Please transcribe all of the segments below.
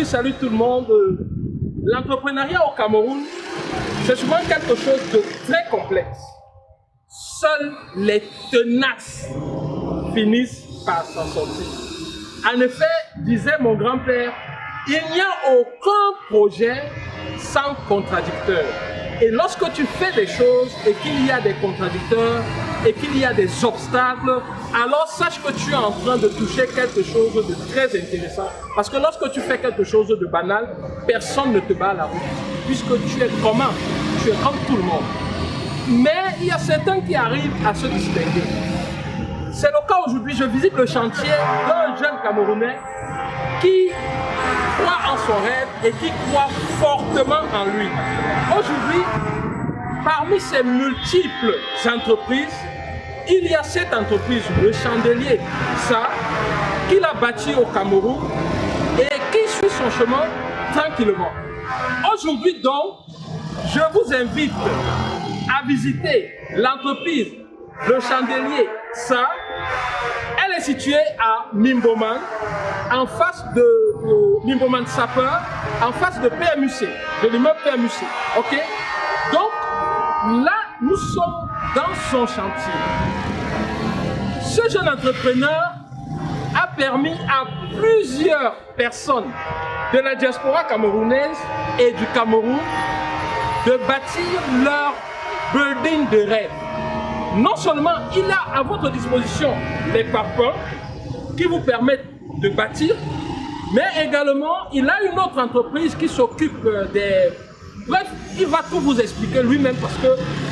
Salut tout le monde. L'entrepreneuriat au Cameroun, c'est souvent quelque chose de très complexe. Seuls les tenaces finissent par s'en sortir. En effet, disait mon grand-père, il n'y a aucun projet sans contradicteur. Et lorsque tu fais des choses et qu'il y a des contradicteurs et qu'il y a des obstacles, alors sache que tu es en train de toucher quelque chose de très intéressant. Parce que lorsque tu fais quelque chose de banal, personne ne te bat à la route. Puisque tu es commun, tu es comme tout le monde. Mais il y a certains qui arrivent à se distinguer. C'est le cas aujourd'hui, je visite le chantier d'un jeune Camerounais qui croit en son rêve et qui croit fortement en lui. Aujourd'hui, parmi ces multiples entreprises, il y a cette entreprise, le Chandelier, ça, qu'il a bâti au Cameroun et qui suit son chemin tranquillement. Aujourd'hui donc, je vous invite à visiter l'entreprise, le Chandelier, ça. Elle est située à Mimboman, en face de Mimboman Sapeur, en face de PMUC, de l'immeuble PMUC. Ok? Donc, là, nous sommes dans son chantier. Ce jeune entrepreneur a permis à plusieurs personnes de la diaspora camerounaise et du Cameroun de bâtir leur building de rêve. Non seulement il a à votre disposition les parpaings qui vous permettent de bâtir, mais également il a une autre entreprise qui s'occupe des... Bref, il va tout vous expliquer lui-même parce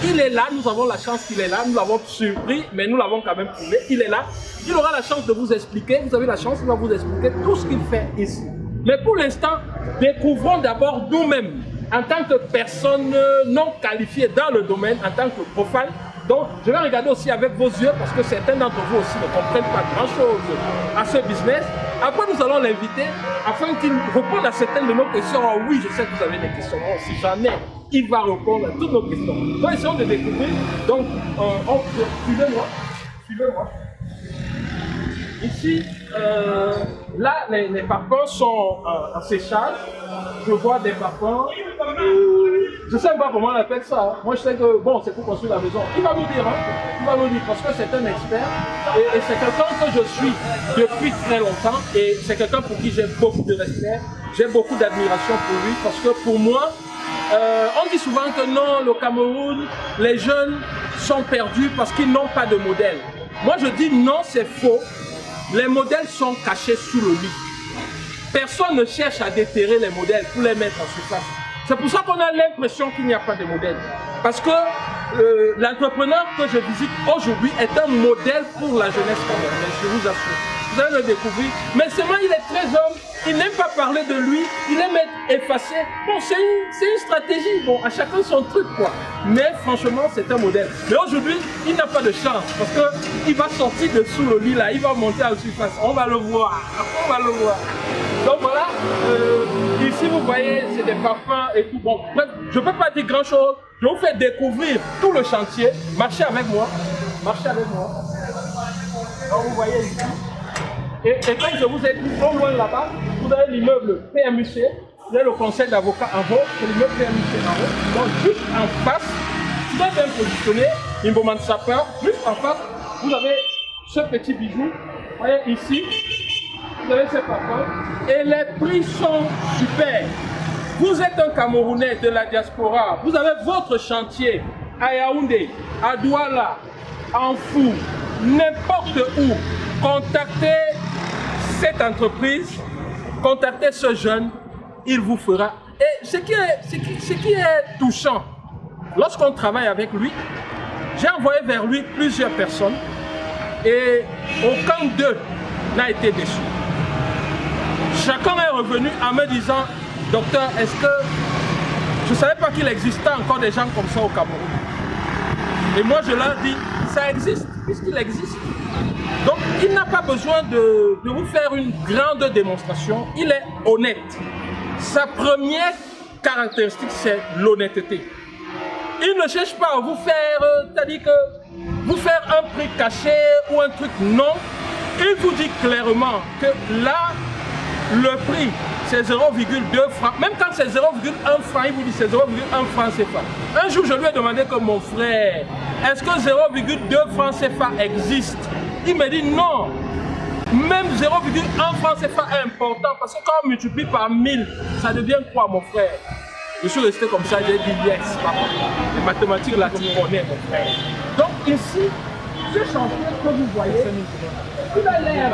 qu'il est là, nous avons la chance qu'il est là, nous l'avons surpris, mais nous l'avons quand même prouvé, il est là. Il aura la chance de vous expliquer, vous avez la chance, il va vous expliquer tout ce qu'il fait ici. Mais pour l'instant, découvrons d'abord nous-mêmes, en tant que personne non qualifiée dans le domaine, en tant que profane. Donc, je vais regarder aussi avec vos yeux parce que certains d'entre vous aussi ne comprennent pas grand-chose à ce business. Après, nous allons l'inviter afin qu'il réponde à certaines de nos questions. Oh, oui, je sais que vous avez des questions. Oh, si jamais, il va répondre à toutes nos questions. Donc, essayons de découvrir. Donc, suivez-moi. Suivez-moi. Ici, là, les parpaings sont en séchage. Je vois des parpaings. Je ne sais pas comment on appelle ça. Hein. Moi, je sais que bon, c'est pour construire la maison. Il va nous dire, hein. Il va nous dire parce que c'est un expert et c'est quelqu'un que je suis depuis très longtemps et c'est quelqu'un pour qui j'ai beaucoup de respect, j'ai beaucoup d'admiration pour lui parce que pour moi, on dit souvent que non, le Cameroun, les jeunes sont perdus parce qu'ils n'ont pas de modèle. Moi, je dis non, c'est faux. Les modèles sont cachés sous le lit. Personne ne cherche à déterrer les modèles pour les mettre en surface. C'est pour ça qu'on a l'impression qu'il n'y a pas de modèle. Parce que l'entrepreneur que je visite aujourd'hui est un modèle pour la jeunesse camerounaise, je vous assure. Vous allez le découvrir. Mais seulement il est très homme, il n'aime pas parler de lui, il aime être effacé. Bon, c'est une stratégie, bon, à chacun son truc quoi. Mais franchement, c'est un modèle. Mais aujourd'hui, il n'a pas de chance parce qu'il va sortir de sous le lit là, il va monter à la surface. On va le voir, on va le voir. Donc voilà, ici vous voyez, c'est des parfums et tout. Bon, bref, je ne peux pas dire grand chose. Je vous fais découvrir tout le chantier. Marchez avec moi. Marchez avec moi. Donc vous voyez ici. Et comme je vous ai dit, au loin là-bas, vous avez l'immeuble PMUC. Vous avez le conseil d'avocats en haut. C'est l'immeuble PMUC en haut. Donc juste en face, vous êtes bien positionné, Mimboman Sapeur. Juste en face, vous avez ce petit bijou. Vous voyez ici. Vous avez ces parfums et les prix sont super. Vous êtes un Camerounais de la diaspora, vous avez votre chantier à Yaoundé, à Douala, en Fou, n'importe où. Contactez cette entreprise, contactez ce jeune, il vous fera. Et ce qui est touchant, lorsqu'on travaille avec lui, j'ai envoyé vers lui plusieurs personnes et aucun d'eux n'a été déçu. Chacun est revenu en me disant, docteur, est-ce que je ne savais pas qu'il existait encore des gens comme ça au Cameroun. Et moi je leur dis, ça existe, puisqu'il existe. Donc il n'a pas besoin de vous faire une grande démonstration, il est honnête. Sa première caractéristique, c'est l'honnêteté. Il ne cherche pas à vous faire, c'est-à-dire que vous faire un prix caché ou un truc, non. Il vous dit clairement que là, le prix, c'est 0,2 francs. Même quand c'est 0,1 franc, il vous dit c'est 0,1 franc CFA. Un jour, je lui ai demandé comme mon frère, est-ce que 0,2 francs CFA existe? Il me dit non. Même 0,1 franc CFA est important parce que quand on multiplie par 1000, ça devient quoi, mon frère? Je suis resté comme ça, j'ai dit yes, papa. Les mathématiques là, tu connais, mon frère. Donc ici, ce chantier que vous voyez, il a l'air,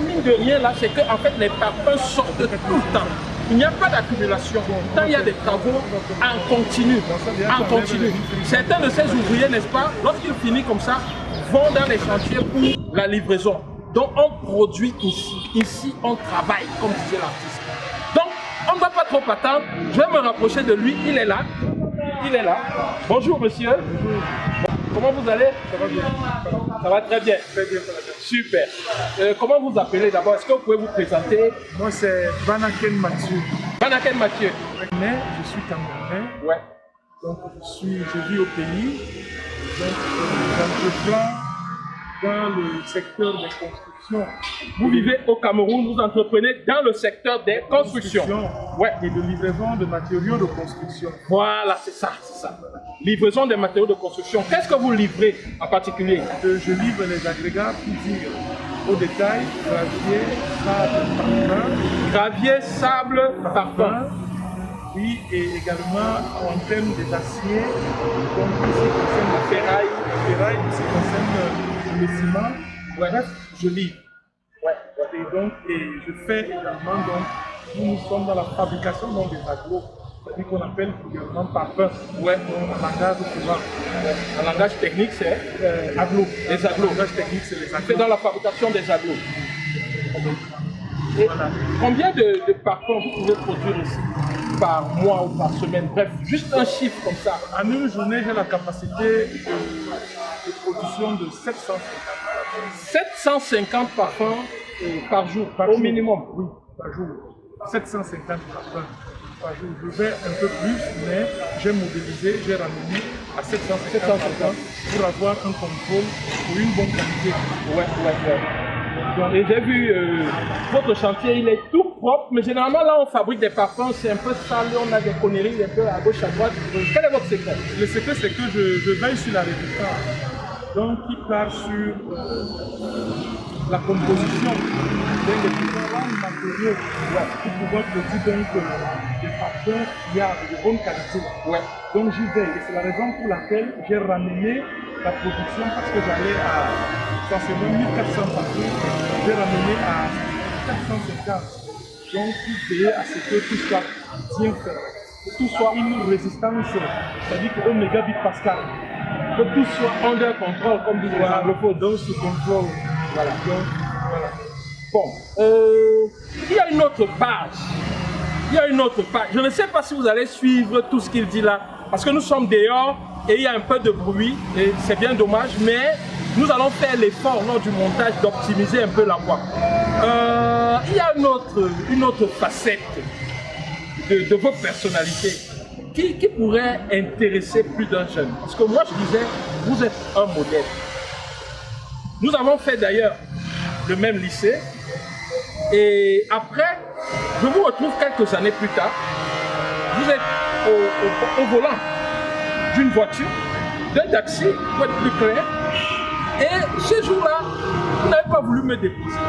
mine de rien là, c'est qu'en fait les parpaings sortent tout le temps. Il n'y a pas d'accumulation. Tant il y a des travaux en continu, Certains de ces ouvriers, n'est-ce pas, lorsqu'ils finissent comme ça, vont dans les chantiers pour la livraison. Donc on produit ici. Ici, on travaille, comme disait l'artiste. Donc, on ne va pas trop attendre. Je vais me rapprocher de lui. Il est là. Il est là. Bonjour, monsieur. Bonjour. Comment vous allez? Ça va bien. Ça va très bien. Très bien. Super. Comment vous appelez d'abord? Est-ce que vous pouvez vous présenter? Moi, c'est Vanaken Mathieu. Vanaken Mathieu. Mais je suis camerounais. Ouais. Donc, je vis au pays. Donc, j'entreprends dans le secteur des constructions. Vous vivez au Cameroun, vous entreprenez dans le secteur des constructions. Ouais. Et de livraison de matériaux de construction. Voilà, c'est ça, c'est ça. Livraison des matériaux de construction. Qu'est-ce que vous livrez en particulier? Je livre les agrégats pour dire au détail, gravier, sable, parfum. Gravier, sable, parfum. Oui, et également en termes des aciers, donc ce qui concerne la ferraille, ce qui concerne le ciment. Ouais. Bref, je livre. Ouais. Et donc, je fais également, donc, nous sommes dans la fabrication donc, des agglos, c'est-à-dire qu'on appelle également parfum. Ouais. Donc, en langage courant. Ouais. En langage technique, c'est agglos. Les agglos. En langage technique, c'est les agglos. C'est dans la fabrication des agglos. Et voilà. Combien de parfums vous pouvez produire ici par mois ou par semaine? Bref, juste un chiffre comme ça. En une journée, j'ai la capacité de production de 750. 750 parfums par jour, au minimum? Oui, par jour. 750 parfums par jour. Je vais un peu plus, mais j'ai modélisé, j'ai ramené à 750 parfums pour avoir un contrôle pour une bonne qualité. Ouais. Et j'ai vu votre chantier, il est tout propre, mais généralement là on fabrique des parfums, c'est un peu sale, on a des conneries un peu à gauche, à droite. Quel est votre secret? Le secret, c'est que je veille sur la résistance. Donc, qui part sur la composition des différents matériaux pour pouvoir produire donc des parfums fiables, de bonne qualité. Ouais. Donc, j'y veille. Et c'est la raison pour laquelle j'ai ramené la production parce que j'allais à essentiellement 1400 parfums. J'ai ramené à 450. Donc, pour veiller à ce que tout soit bien fait, que tout soit une résistance, c'est-à-dire qu'au mégabit pascal. Que tout soit under control, comme disent les anglophones. Donc, sous contrôle. Voilà. Donc, voilà. Bon, il y a une autre page. Je ne sais pas si vous allez suivre tout ce qu'il dit là, parce que nous sommes dehors et il y a un peu de bruit, et c'est bien dommage, mais nous allons faire l'effort lors du montage d'optimiser un peu la voix. Il y a une autre facette de votre personnalité qui pourrait intéresser plus d'un jeune. Parce que moi je disais, vous êtes un modèle. Nous avons fait d'ailleurs le même lycée. Et après, je vous retrouve quelques années plus tard. Vous êtes au volant d'une voiture, d'un taxi, pour être plus clair. Et ce jour-là, vous n'avez pas voulu me déposer.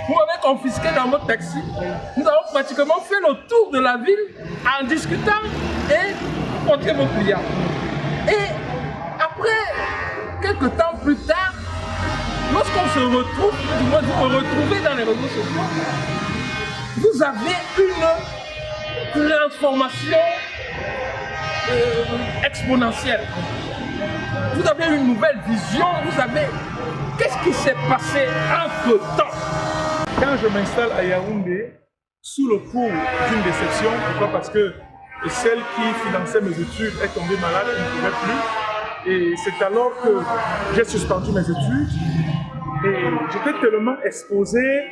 Vous m'avez confisqué dans votre taxi. Nous avons pratiquement fait le tour de la ville en discutant et montré vos clients. Et après, quelques temps plus tard, lorsqu'on se retrouve, du moins vous me retrouvez dans les réseaux sociaux, vous avez une transformation exponentielle. Vous avez une nouvelle vision, vous avez... Qu'est-ce qui s'est passé entre-temps? Quand je m'installe à Yaoundé, sous le coup d'une déception, pourquoi? Parce que celle qui finançait mes études est tombée malade, elle ne pouvait plus. Et c'est alors que j'ai suspendu mes études. Et j'étais tellement exposé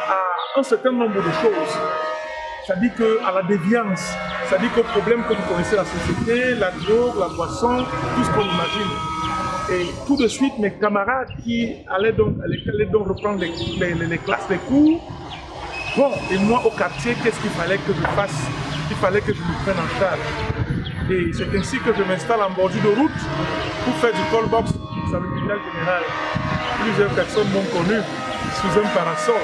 à un certain nombre de choses. C'est-à-dire à la déviance, c'est-à-dire qu'au problème que vous connaissez la société, la drogue, la boisson, tout ce qu'on imagine. Et tout de suite, mes camarades qui allaient donc reprendre les classes, les cours, Bon, et moi au quartier, qu'est-ce qu'il fallait que je fasse? Il fallait que je me prenne en charge. Et c'est ainsi que je m'installe en bordure de route pour faire du call box à l'hôpital général. Plusieurs personnes m'ont connu sous un parasol.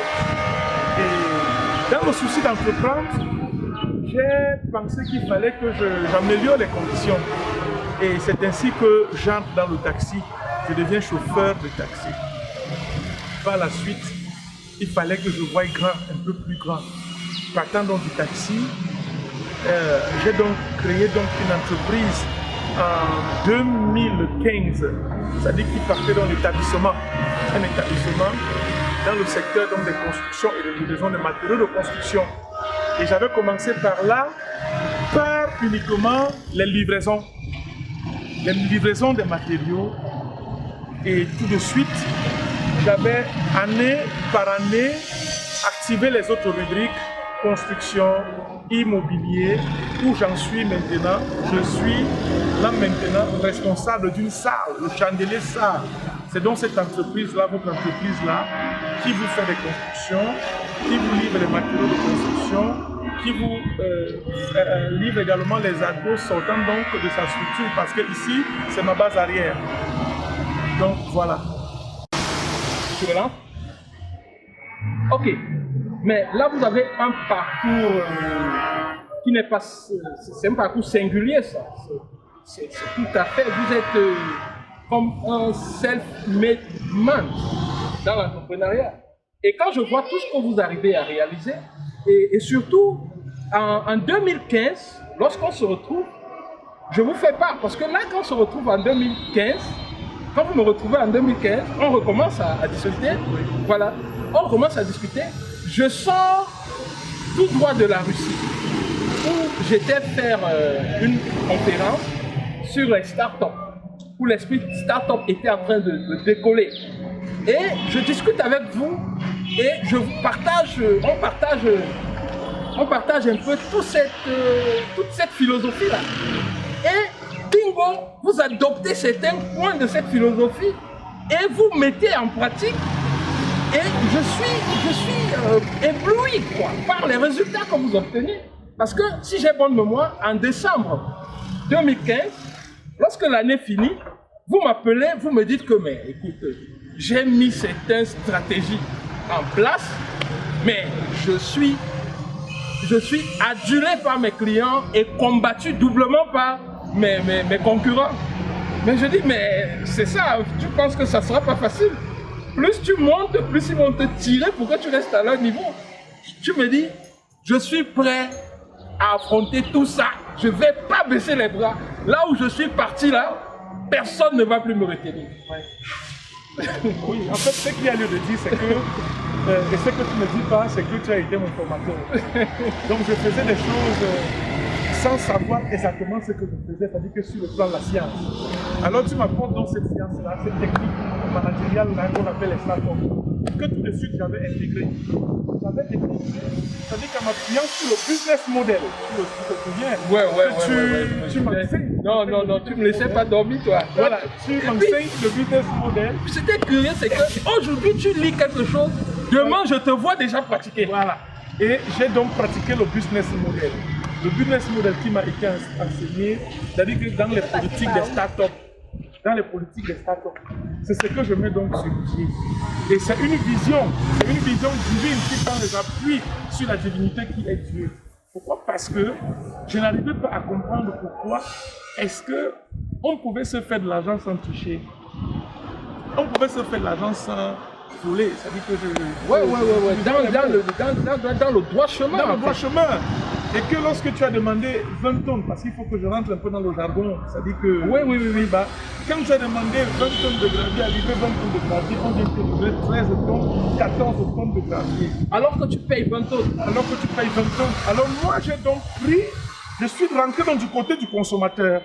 Et dans le souci d'entreprendre, j'ai pensé qu'il fallait que j'améliore les conditions. Et c'est ainsi que j'entre dans le taxi. Je deviens chauffeur de taxi. Par la suite, il fallait que je voie grand, un peu plus grand. Partant donc du taxi, j'ai donc créé donc une entreprise en 2015. C'est-à-dire qu'il partait dans l'établissement, un établissement dans le secteur donc, des constructions et de livraison de matériaux de construction. Et j'avais commencé par là, par uniquement les livraisons des matériaux. Et tout de suite, j'avais année par année activé les autres rubriques, construction, immobilier, où j'en suis maintenant. Je suis là maintenant responsable d'une salle, le chandelier salle. C'est donc cette entreprise-là, votre entreprise-là, qui vous fait des constructions, qui vous livre les matériaux de construction, qui vous livre également les agros sortant donc de sa structure, parce que ici, c'est ma base arrière. Donc voilà. Tu es là? Ok. Mais là, vous avez un parcours qui n'est pas... C'est un parcours singulier, ça. C'est tout à fait... Vous êtes comme un self-made man dans l'entrepreneuriat. Et quand je vois tout ce que vous arrivez à réaliser, et surtout en 2015, lorsqu'on se retrouve, je vous fais part, parce que là, quand on se retrouve en 2015, quand vous me retrouvez en 2015, on recommence à discuter. Voilà, on recommence à discuter. Je sors tout droit de la Russie, où j'étais faire une conférence sur les startups, où l'esprit startup était en train de décoller. Et je discute avec vous et je vous partage, on partage un peu toute cette philosophie-là. Et bingo, vous adoptez certains points de cette philosophie et vous mettez en pratique. Et je suis ébloui quoi, par les résultats que vous obtenez. Parce que si j'ai bonne mémoire, en décembre 2015, lorsque l'année finit, vous m'appelez, vous me dites que, mais écoute, j'ai mis certaines stratégies en place, mais je suis adulé par mes clients et combattu doublement par mes concurrents. Mais je dis, mais c'est ça, tu penses que ça ne sera pas facile? Plus tu montes, plus ils vont te tirer pour que tu restes à leur niveau. Tu me dis, je suis prêt à affronter tout ça. Je ne vais pas baisser les bras. Là où je suis parti là, personne ne va plus me retenir. Ouais. Oui, en fait, ce qu'il y a lieu de dire, c'est que, et ce que tu ne me dis pas, c'est que tu as été mon formateur. Donc je faisais des choses sans savoir exactement ce que je faisais, c'est-à-dire que sur le plan de la science. Alors tu m'apportes donc cette science-là, cette technique managériale-là qu'on appelle les startups, que tout de suite j'avais intégré. J'avais intégré, c'est-à-dire qu'en m'appuyant sur le business model, tu te souviens, tu m'enseignes. Non, tu ne me laissais pas dormir toi. Voilà, tu m'enseignes le business model. C'était curieux, c'est qu'aujourd'hui tu lis quelque chose, demain je te vois déjà pratiquer. Voilà, et j'ai donc pratiqué le business model. Le business model qui m'a été enseigné, c'est-à-dire que dans les politiques des startups, c'est ce que je mets donc sur pied. Et c'est une vision divine qui prend les appuis sur la divinité qui est Dieu. Pourquoi? Parce que je n'arrivais pas à comprendre pourquoi est-ce qu'on pouvait se faire de l'argent sans tricher. On pouvait se faire de l'argent sans voler. C'est-à-dire que dans le droit chemin. Dans le droit chemin. Et que lorsque tu as demandé 20 tonnes, parce qu'il faut que je rentre un peu dans le jargon, c'est-à-dire que quand tu as demandé 20 tonnes de gravier, à livrer 20 tonnes de gravier, on vient te livrer 13 tonnes, 14 tonnes de gravier. Alors que tu payes 20 tonnes. Alors moi j'ai donc pris, je suis rentré donc du côté du consommateur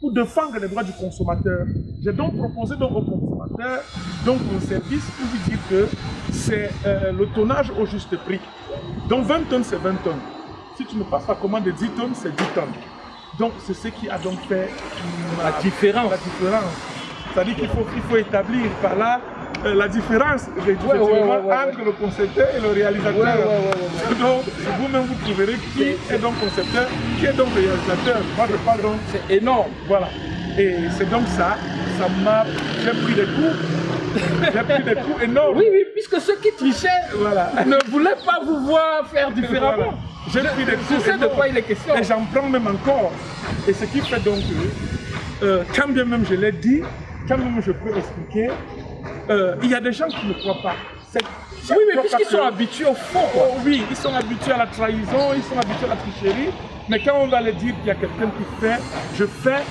pour défendre les droits du consommateur. J'ai donc proposé donc au consommateur donc un service pour lui dire que c'est le tonnage au juste prix. Donc 20 tonnes c'est 20 tonnes. Si tu me passes la commande de 10 tonnes, c'est 10 tonnes. Donc, c'est ce qui a donc fait la différence. C'est-à-dire qu'il faut établir par là la différence effectivement entre le concepteur et le réalisateur. Donc, vous-même, vous trouverez qui est donc concepteur, qui est donc réalisateur. Moi, je parle donc... C'est énorme. Voilà. Et c'est donc ça m'a... J'ai pris des coups. J'ai pris des coups énormes. Oui, puisque ceux qui trichaient ne voulaient pas vous voir faire différemment. Voilà. J'ai pris des coups Je sais énormes. de quoi il est question. Et j'en prends même encore. Et ce qui fait donc que, quand bien même je l'ai dit, quand même je peux expliquer, il y a des gens qui ne croient pas. Oui, mais puisqu'ils sont habitués au fond. Oh, oui, ils sont habitués à la trahison, ils sont habitués à la tricherie. Mais quand on va leur dire qu'il y a quelqu'un qui fait, je fais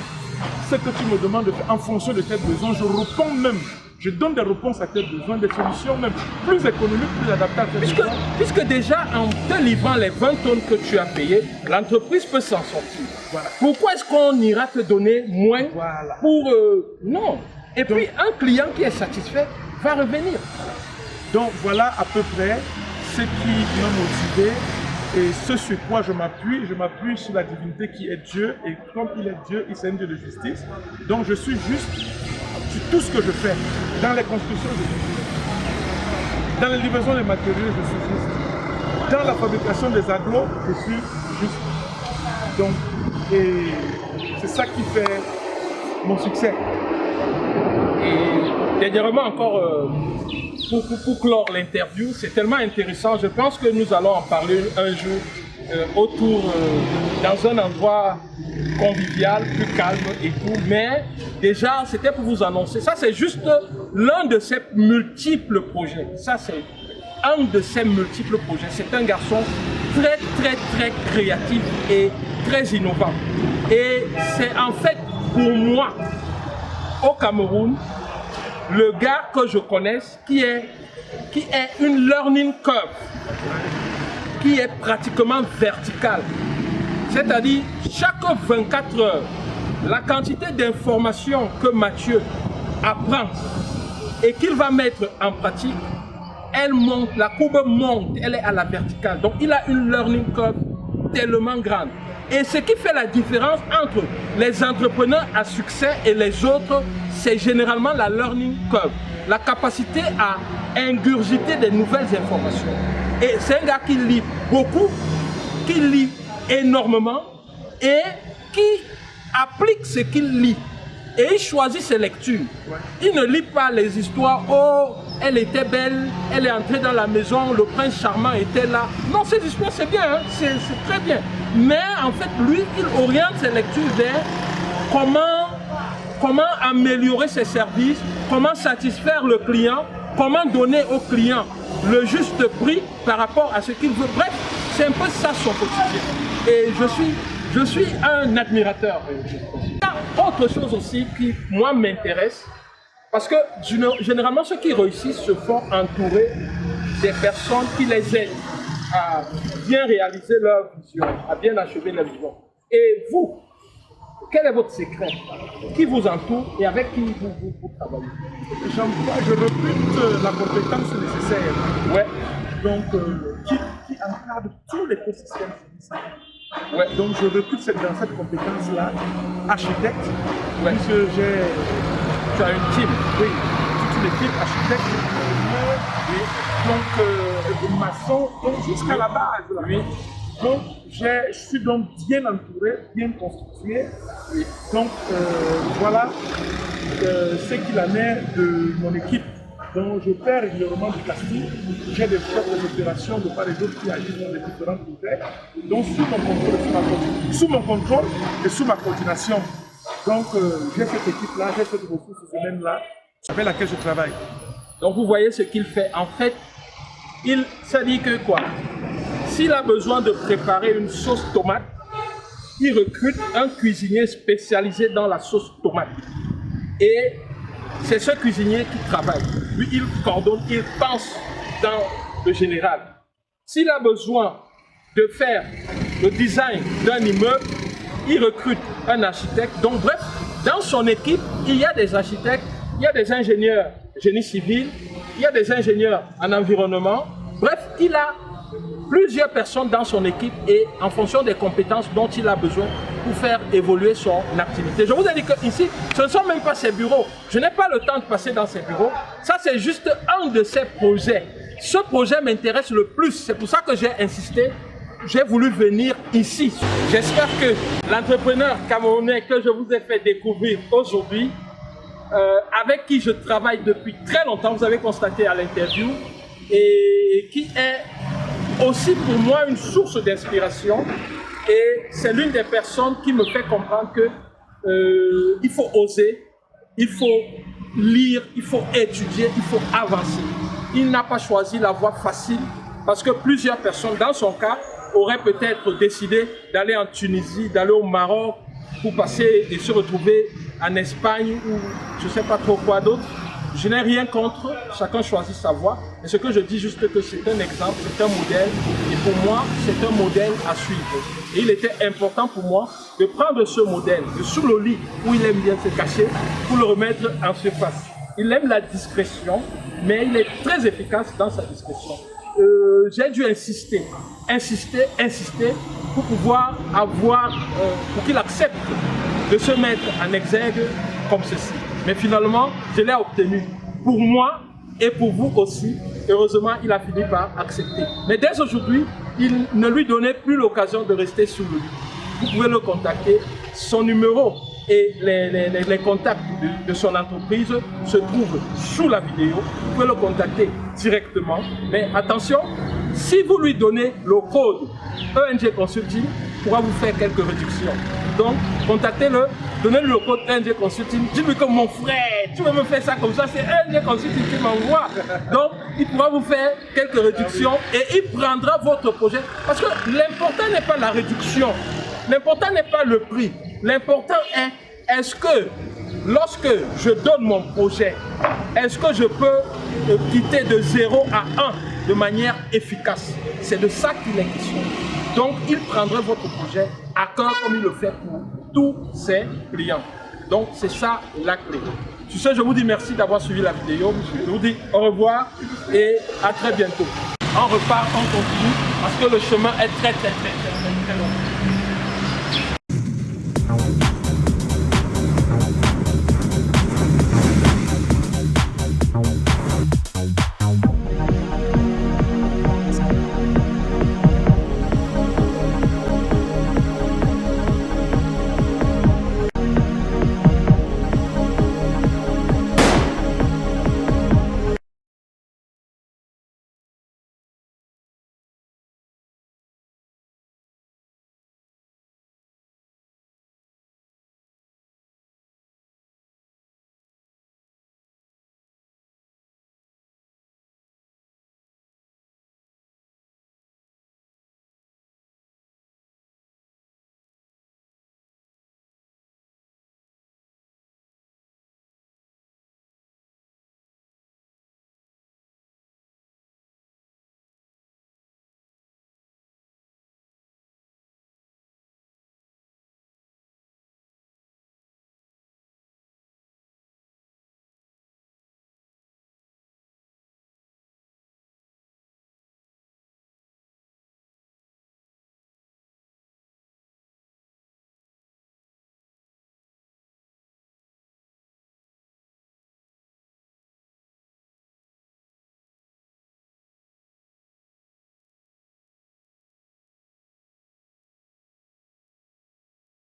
ce que tu me demandes de faire en fonction de tes besoins, je réponds même. Je donne des réponses à tes besoins, des solutions même plus économiques, plus adaptées à tes besoins. Puisque déjà, en te livrant les 20 tonnes que tu as payées, l'entreprise peut s'en sortir. Voilà. Pourquoi est-ce qu'on ira te donner moins pour... non. Et puis, un client qui est satisfait va revenir. Donc, voilà à peu près ce qui m'a motivé et ce sur quoi je m'appuie. Je m'appuie sur la divinité qui est Dieu. Et comme il est Dieu, il est un Dieu de justice. Donc, je suis juste sur tout ce que je fais. Dans les constructions, je suis juste. Dans la livraison des matériaux, je suis juste. Dans la fabrication des agglos, je suis juste. Donc, et c'est ça qui fait mon succès. Et dernièrement encore, pour clore l'interview, c'est tellement intéressant. Je pense que nous allons en parler un jour dans un endroit convivial, plus calme et tout. Mais déjà, c'était pour vous annoncer. Ça, c'est juste l'un de ces multiples projets. Ça, c'est un de ces multiples projets. C'est un garçon très, très, très créatif et très innovant. Et c'est en fait, pour moi, au Cameroun, le gars que je connaisse qui est une learning curve, qui est pratiquement verticale. C'est-à-dire, chaque 24 heures, la quantité d'informations que Mathieu apprend et qu'il va mettre en pratique, elle monte, la courbe monte, elle est à la verticale. Donc, il a une learning curve tellement grande. Et ce qui fait la différence entre les entrepreneurs à succès et les autres, c'est généralement la learning curve, la capacité à ingurgiter des nouvelles informations. Et c'est un gars qui lit beaucoup, qui lit énormément et qui applique ce qu'il lit. Et il choisit ses lectures. Il ne lit pas les histoires, oh, elle était belle, elle est entrée dans la maison, le prince charmant était là. Non, ces histoires, c'est bien, hein? C'est très bien. Mais en fait, lui, il oriente ses lectures vers comment améliorer ses services, comment satisfaire le client, comment donner au client le juste prix par rapport à ce qu'il veut. Bref, c'est un peu ça son quotidien. Et je suis un admirateur. Autre chose aussi qui, moi, m'intéresse, parce que généralement, ceux qui réussissent se font entourer des personnes qui les aident à bien réaliser leur vision, à bien achever leur vision. Et vous, quel est votre secret? Qui vous entoure et avec qui vous travaillez? Je recrute la compétence nécessaire. Ouais. Donc, qui encadre tout l'écosystème. Ouais. Donc, je recrute dans cette compétence-là, architecte, ouais. Puisque tu as une team. Oui, toute une équipe, architecte, donc maçon, donc jusqu'à la base. Là. Oui. Donc, je suis donc bien entouré, bien constitué. Oui. Donc, voilà ce qu'il en est de mon équipe. Donc, je fais régulièrement du casting. J'ai des opérations de part et d'autre qui agissent dans les différents projets. Donc, sous mon contrôle et sous ma coordination. Donc, j'ai cette équipe-là, j'ai cette ressource humaine-là avec laquelle je travaille. Donc, vous voyez ce qu'il fait. En fait, ça dit que quoi? S'il a besoin de préparer une sauce tomate, il recrute un cuisinier spécialisé dans la sauce tomate. Et c'est ce cuisinier qui travaille. Lui, il coordonne, il pense dans le général. S'il a besoin de faire le design d'un immeuble, il recrute un architecte. Donc bref, dans son équipe, il y a des architectes, il y a des ingénieurs génie civil, il y a des ingénieurs en environnement. Bref, il a plusieurs personnes dans son équipe et en fonction des compétences dont il a besoin pour faire évoluer son activité. Je vous ai dit qu'ici, ce ne sont même pas ses bureaux. Je n'ai pas le temps de passer dans ses bureaux. Ça, c'est juste un de ses projets. Ce projet m'intéresse le plus. C'est pour ça que j'ai insisté. J'ai voulu venir ici. J'espère que l'entrepreneur camerounais que je vous ai fait découvrir aujourd'hui, avec qui je travaille depuis très longtemps, vous avez constaté à l'interview, et qui est aussi pour moi une source d'inspiration. Et c'est l'une des personnes qui me fait comprendre que il faut oser, il faut lire, il faut étudier, il faut avancer. Il n'a pas choisi la voie facile parce que plusieurs personnes, dans son cas, auraient peut-être décidé d'aller en Tunisie, d'aller au Maroc pour passer et se retrouver en Espagne ou je ne sais pas trop quoi d'autre. Je n'ai rien contre, chacun choisit sa voie. Mais ce que je dis juste que c'est un exemple, c'est un modèle. Et pour moi, c'est un modèle à suivre. Et il était important pour moi de prendre ce modèle de sous le lit où il aime bien se cacher pour le remettre en surface. Il aime la discrétion, mais il est très efficace dans sa discrétion. J'ai dû insister pour pouvoir pour qu'il accepte de se mettre en exergue comme ceci. Mais finalement, je l'ai obtenu pour moi et pour vous aussi. Heureusement, il a fini par accepter. Mais dès aujourd'hui, il ne lui donnait plus l'occasion de rester sous le lit. Vous pouvez le contacter. Son numéro et les contacts de son entreprise se trouvent sous la vidéo. Vous pouvez le contacter directement. Mais attention, si vous lui donnez le code ENG Consulting, il pourra vous faire quelques réductions. Donc, contactez-le, donnez-lui le code ENG Consulting. Dites-lui que mon frère, tu veux me faire ça comme ça, c'est ENG Consulting qui m'envoie. Donc, il pourra vous faire quelques réductions et il prendra votre projet. Parce que l'important n'est pas la réduction, l'important n'est pas le prix. L'important est-ce que lorsque je donne mon projet, est-ce que je peux quitter de 0 à 1 de manière efficace? C'est de ça qu'il est question. Donc, il prendrait votre projet à cœur comme il le fait pour tous ses clients. Donc, c'est ça la clé. Sur ce, je vous dis merci d'avoir suivi la vidéo. Je vous dis au revoir et à très bientôt. On repart, on continue parce que le chemin est très long.